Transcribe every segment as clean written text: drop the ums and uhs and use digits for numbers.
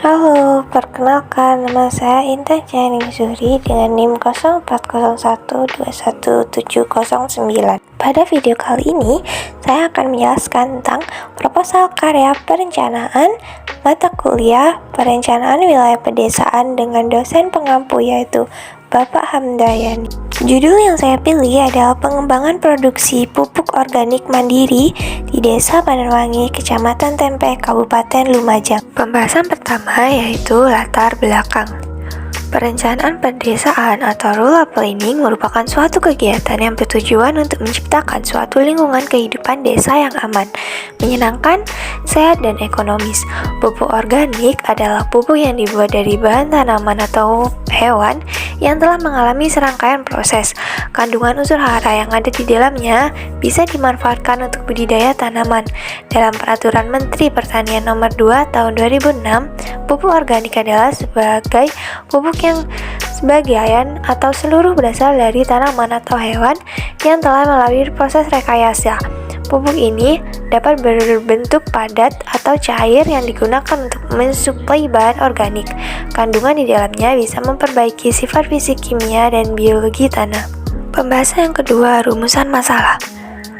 Halo, perkenalkan nama saya Intan Chaining Zuri dengan NIM 0401217709. Pada video kali ini, saya akan menjelaskan tentang proposal karya perencanaan mata kuliah perencanaan wilayah pedesaan dengan dosen pengampu yaitu Bapak Hamdayani. Judul yang saya pilih adalah pengembangan produksi pupuk organik mandiri di Desa Panenwangi, Kecamatan Tempe, Kabupaten Lumajang. Pembahasan pertama yaitu latar belakang. Perencanaan pedesaan atau rural planning merupakan suatu kegiatan yang bertujuan untuk menciptakan suatu lingkungan kehidupan desa yang aman, menyenangkan, sehat, dan ekonomis. Pupuk organik adalah pupuk yang dibuat dari bahan tanaman atau hewan yang telah mengalami serangkaian proses. Kandungan unsur hara yang ada di dalamnya bisa dimanfaatkan untuk budidaya tanaman. Dalam Peraturan Menteri Pertanian Nomor 2 Tahun 2006, pupuk organik adalah sebagai pupuk yang sebagian atau seluruh berasal dari tanaman atau hewan yang telah melalui proses rekayasa. Pupuk ini dapat berbentuk padat atau cair yang digunakan untuk mensuplai bahan organik. Kandungan di dalamnya bisa memperbaiki sifat fisik, kimia, dan biologi tanah. Pembahasan yang kedua, rumusan masalah.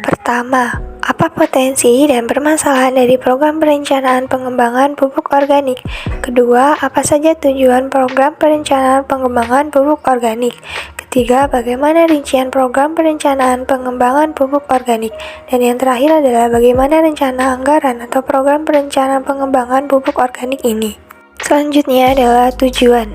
Pertama, apa potensi dan permasalahan dari program perencanaan pengembangan pupuk organik? Kedua, apa saja tujuan program perencanaan pengembangan pupuk organik? Ketiga, bagaimana rincian program perencanaan pengembangan pupuk organik? Dan yang terakhir adalah bagaimana rencana anggaran atau program perencanaan pengembangan pupuk organik ini. Selanjutnya adalah tujuan.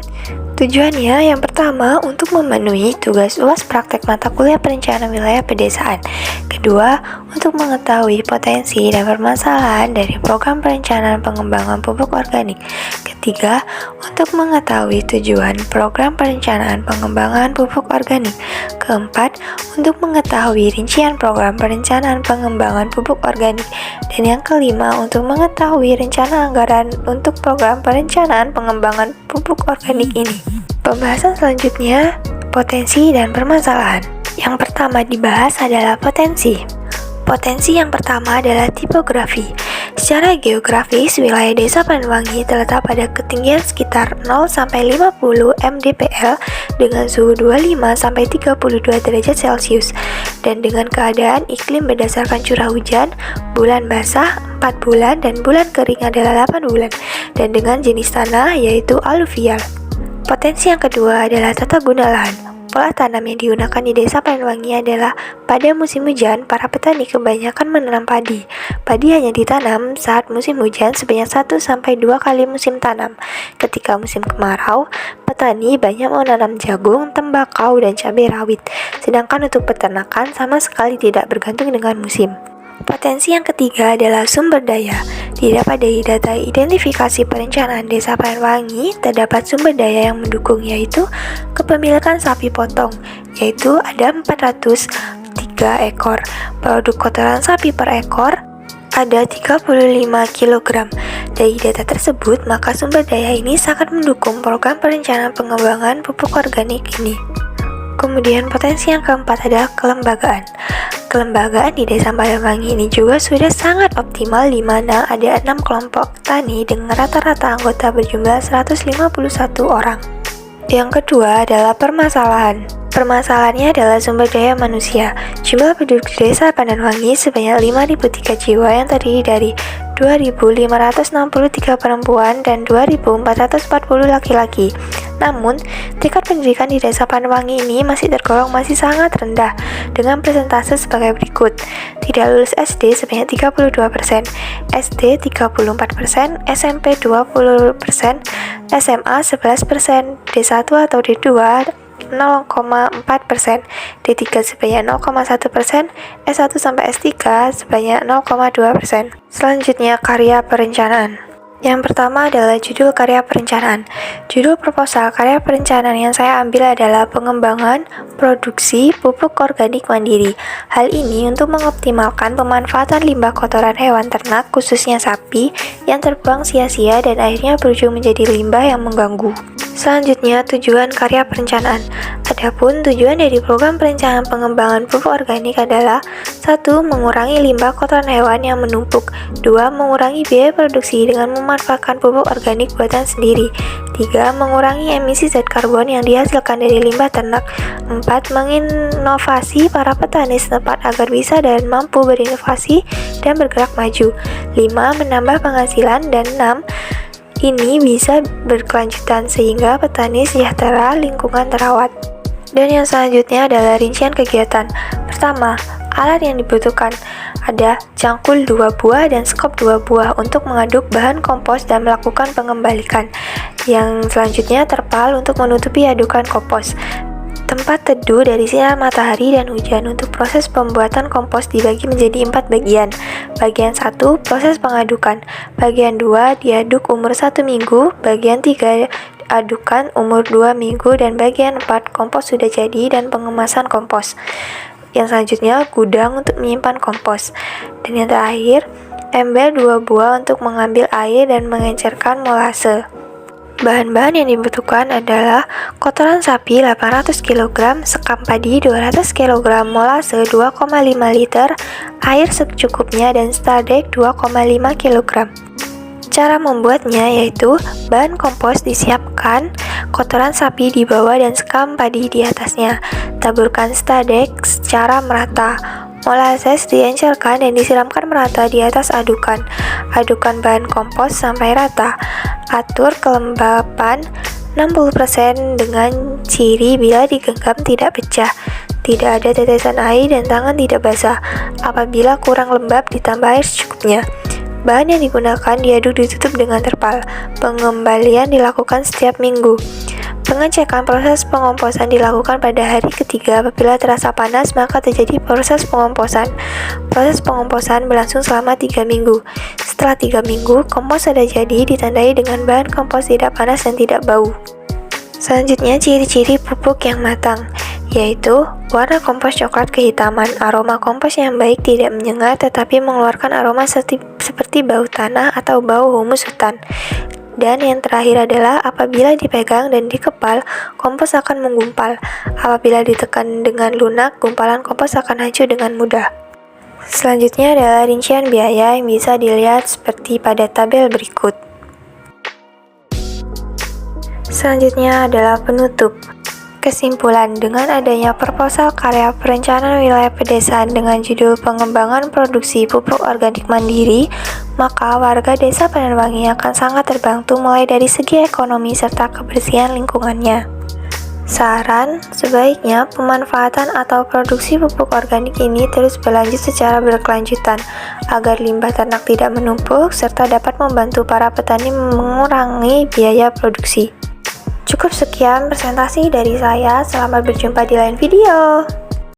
Tujuannya yang pertama untuk memenuhi tugas UAS praktek mata kuliah perencanaan wilayah pedesaan. Kedua, untuk mengetahui potensi dan permasalahan dari program perencanaan pengembangan pupuk organik. Ketiga, untuk mengetahui tujuan program perencanaan pengembangan pupuk organik. Keempat, untuk mengetahui rincian program perencanaan pengembangan pupuk organik. Dan yang kelima, untuk mengetahui rencana anggaran untuk program perencanaan pengembangan pupuk organik ini. Pembahasan selanjutnya, potensi dan permasalahan. Yang pertama dibahas adalah potensi. Potensi yang pertama adalah tipografi. Secara geografis, wilayah Desa Panenwangi terletak pada ketinggian sekitar 0-50 mdpl dengan suhu 25-32 derajat Celcius dan dengan keadaan iklim berdasarkan curah hujan, bulan basah 4 bulan dan bulan kering adalah 8 bulan dan dengan jenis tanah yaitu aluvial. Potensi yang kedua adalah tata guna lahan. Pola tanam yang digunakan di Desa Panenwangi adalah pada musim hujan, para petani kebanyakan menanam padi. Padi hanya ditanam saat musim hujan sebanyak 1-2 kali musim tanam. Ketika musim kemarau, petani banyak menanam jagung, tembakau, dan cabai rawit. Sedangkan untuk peternakan sama sekali tidak bergantung dengan musim. Potensi yang ketiga adalah sumber daya. Didapat dari data identifikasi perencanaan Desa Panenwangi, terdapat sumber daya yang mendukung yaitu kepemilikan sapi potong, yaitu ada 403 ekor. Produk kotoran sapi per ekor ada 35 kg. Dari data tersebut, maka sumber daya ini sangat mendukung program perencanaan pengembangan pupuk organik ini. Kemudian potensi yang keempat adalah kelembagaan. Kelembagaan di Desa Panenwangi ini juga sudah sangat optimal di mana ada 6 kelompok tani dengan rata-rata anggota berjumlah 151 orang. Yang kedua adalah permasalahan. Permasalahannya adalah sumber daya manusia. Jumlah penduduk di Desa Panenwangi sebanyak 5.003 jiwa yang terdiri dari 2.563 perempuan dan 2.440 laki-laki. Namun, tingkat pendidikan di Desa Panenwangi ini masih tergolong sangat rendah dengan persentase sebagai berikut. Tidak lulus SD sebanyak 32%, SD 34%, SMP 20%, SMA 11%, D1 atau D2 0,4%, D3 sebanyak 0,1%, S1 sampai S3 sebanyak 0,2%. Selanjutnya, karya perencanaan. Yang pertama adalah judul karya perencanaan. Judul proposal karya perencanaan yang saya ambil adalah pengembangan produksi pupuk organik mandiri. Hal ini untuk mengoptimalkan pemanfaatan limbah kotoran hewan ternak, khususnya sapi, yang terbuang sia-sia dan akhirnya berujung menjadi limbah yang mengganggu. Selanjutnya, tujuan karya perencanaan. Adapun tujuan dari program perencanaan pengembangan pupuk organik adalah 1. Mengurangi limbah kotoran hewan yang menumpuk. 2. Mengurangi biaya produksi dengan memanfaatkan pupuk organik buatan sendiri. 3. Mengurangi emisi zat karbon yang dihasilkan dari limbah ternak. 4. Menginovasi para petani setempat agar bisa dan mampu berinovasi dan bergerak maju. 5. Menambah penghasilan. Dan 6. Ini bisa berkelanjutan sehingga petani sejahtera, lingkungan terawat. Dan yang selanjutnya adalah rincian kegiatan. Pertama, alat yang dibutuhkan ada cangkul 2 buah dan skop 2 buah untuk mengaduk bahan kompos dan melakukan pengembalikan. Yang selanjutnya terpal untuk menutupi adukan kompos. Tempat teduh dari sinar matahari dan hujan. Untuk proses pembuatan kompos dibagi menjadi 4 bagian. Bagian 1, proses pengadukan. Bagian 2, diaduk umur 1 minggu. Bagian 3, adukan umur 2 minggu. Dan bagian 4, kompos sudah jadi dan pengemasan kompos. Yang selanjutnya, gudang untuk menyimpan kompos. Dan yang terakhir, ember 2 buah untuk mengambil air dan mengencerkan molase. Bahan-bahan yang dibutuhkan adalah kotoran sapi 800 kg, sekam padi 200 kg, molase 2,5 liter, air secukupnya, dan stardek 2,5 kg. Cara membuatnya yaitu bahan kompos disiapkan, kotoran sapi di bawah dan sekam padi di atasnya. Taburkan stardek secara merata. Molasses diencerkan dan disiramkan merata di atas adukan. Adukan bahan kompos sampai rata. Atur kelembapan 60% dengan ciri bila digenggam tidak pecah, tidak ada tetesan air dan tangan tidak basah. Apabila kurang lembab, ditambah air secukupnya. Bahan yang digunakan diaduk ditutup dengan terpal. Pengembalian dilakukan setiap minggu. Pengecekan proses pengomposan dilakukan pada hari ketiga. Apabila terasa panas, maka terjadi proses pengomposan. Proses pengomposan berlangsung selama 3 minggu. Setelah 3 minggu, kompos sudah jadi, ditandai dengan bahan kompos tidak panas dan tidak bau. Selanjutnya, ciri-ciri pupuk yang matang, yaitu warna kompos coklat kehitaman, aroma kompos yang baik tidak menyengat tetapi mengeluarkan aroma seperti bau tanah atau bau humus hutan. Dan yang terakhir adalah apabila dipegang dan dikepal, kompos akan menggumpal. Apabila ditekan dengan lunak, gumpalan kompos akan hancur dengan mudah. Selanjutnya adalah rincian biaya yang bisa dilihat seperti pada tabel berikut. Selanjutnya adalah penutup. Kesimpulan, dengan adanya proposal karya perencanaan wilayah pedesaan dengan judul Pengembangan Produksi Pupuk Organik Mandiri, maka warga desa Panenwangi akan sangat terbantu mulai dari segi ekonomi serta kebersihan lingkungannya. Saran, sebaiknya pemanfaatan atau produksi pupuk organik ini terus berlanjut secara berkelanjutan agar limbah ternak tidak menumpuk serta dapat membantu para petani mengurangi biaya produksi. Cukup sekian presentasi dari saya, selamat berjumpa di lain video.